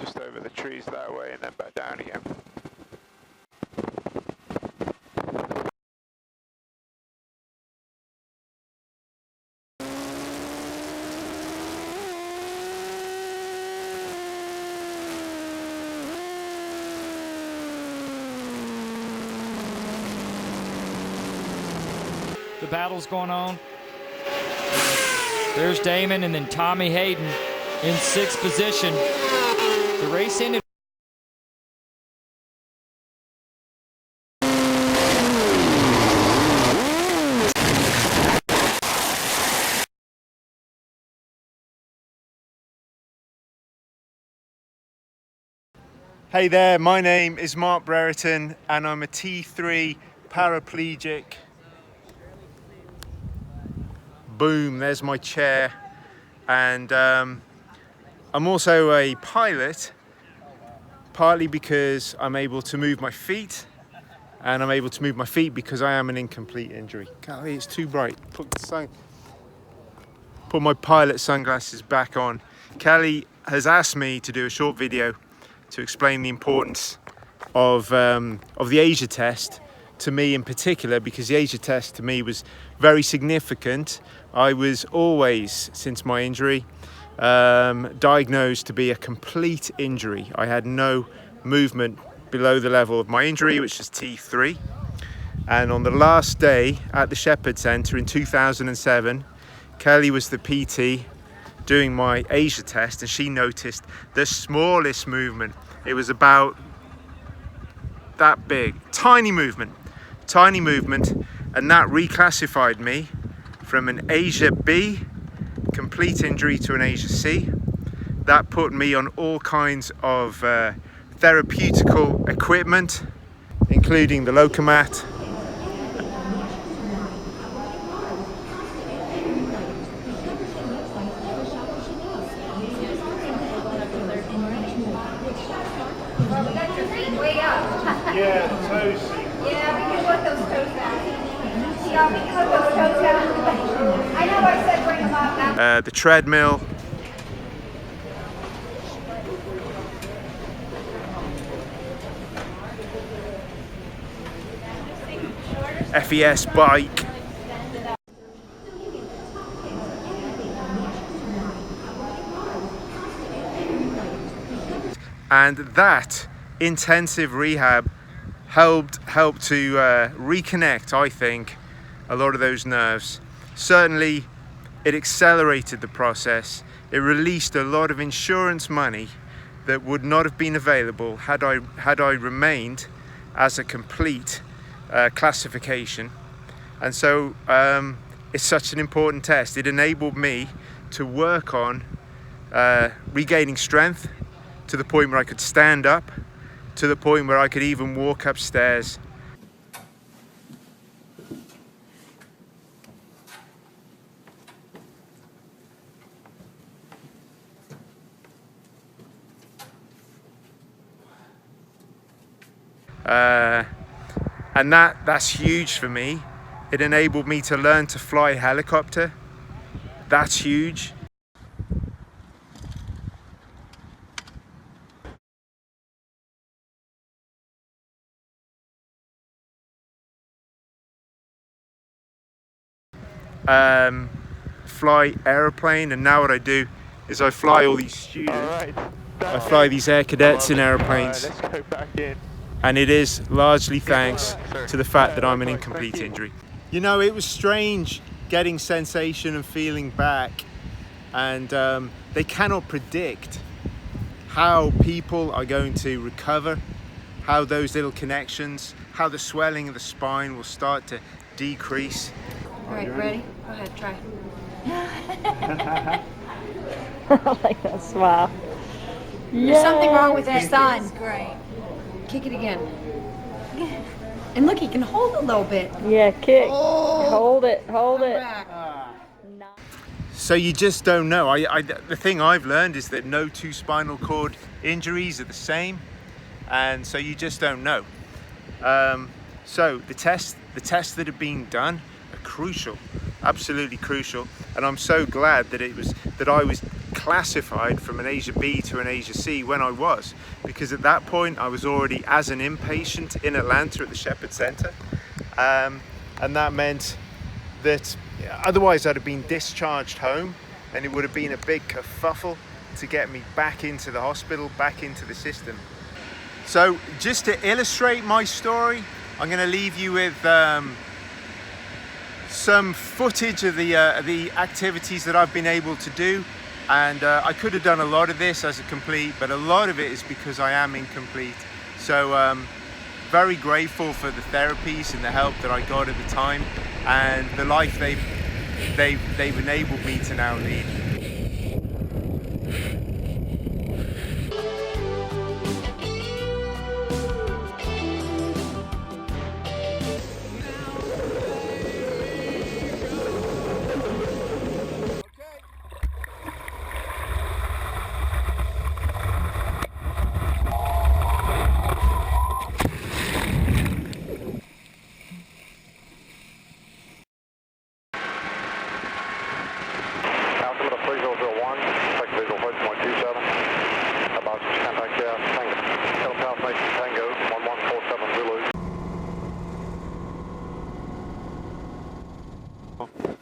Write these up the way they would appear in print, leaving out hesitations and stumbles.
just over the trees that way and then back down again. The battle's going on. There's Damon and then Tommy Hayden in 6th position. The race ended. Hey there, my name is Mark Brereton and I'm a T3 paraplegic. Boom, there's my chair. And I'm also a pilot, partly because I'm able to move my feet, and I'm able to move my feet because I am an incomplete injury. Golly, it's too bright. Put my pilot sunglasses back on. Kelly has asked me to do a short video to explain the importance of the Asia test to me in particular, because the Asia test to me was very significant. I was always, since my injury, diagnosed to be a complete injury. I had no movement below the level of my injury, which is T3. And on the last day at the Shepherd Centre in 2007, Kelly was the PT doing my Asia test, and she noticed the smallest movement. It was about that big, tiny movement, and that reclassified me from an Asia B complete injury to an Asia C. That put me on all kinds of therapeutical equipment, including the Locomat. Yeah, the toes. Yeah, we can put those toes down. Yeah, we can put those toes down. I know I said bring them up now. The treadmill. FES bike. And that intensive rehab helped to reconnect, I think, a lot of those nerves. Certainly it accelerated the process. It released a lot of insurance money that would not have been available had I remained as a complete classification. And so it's such an important test. It enabled me to work on regaining strength to the point where I could stand up, to the point where I could even walk upstairs. And that's huge for me. It enabled me to learn to fly a helicopter. That's huge. Fly aeroplane, and now what I do is I fly all these students. I fly these air cadets in airplanes. Let's go back in. And it is largely thanks to the fact that I'm an incomplete injury. You know, it was strange getting sensation and feeling back, and they cannot predict how people are going to recover, how those little connections, how the swelling of the spine will start to decrease. All right, ready? Go ahead, try. I like that smile. There's something wrong with your Yay. son. Great. Kick it again. And look, he can hold a little bit. Yeah, kick. Oh. Hold it, hold Come it. back. So you just don't know. The thing I've learned is that no two spinal cord injuries are the same, and so you just don't know. So the tests that are being done are crucial, absolutely crucial, and I'm so glad that I was classified from an Asia B to an Asia C when I was, because at that point I was already as an inpatient in Atlanta at the Shepherd Center, and that meant that otherwise I'd have been discharged home, and it would have been a big kerfuffle to get me back into the hospital, back into the system. So just to illustrate my story, I'm going to leave you with some footage of the activities that I've been able to do. And I could have done a lot of this as a complete, but a lot of it is because I am incomplete. So very grateful for the therapies and the help that I got at the time, and the life they've enabled me to now lead.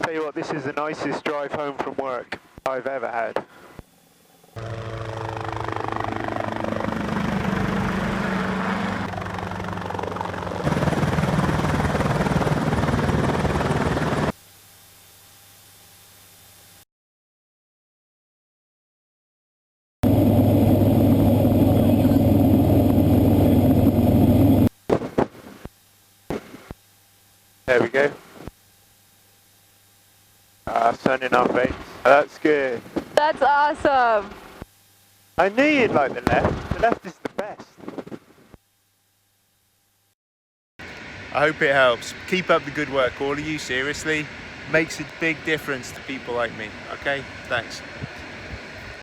Tell you what, this is the nicest drive home from work I've ever had. There we go. Sun in our face. That's good. That's awesome. I knew you'd like the left. The left is the best. I hope it helps. Keep up the good work, all of you, seriously. Makes a big difference to people like me. Okay, thanks.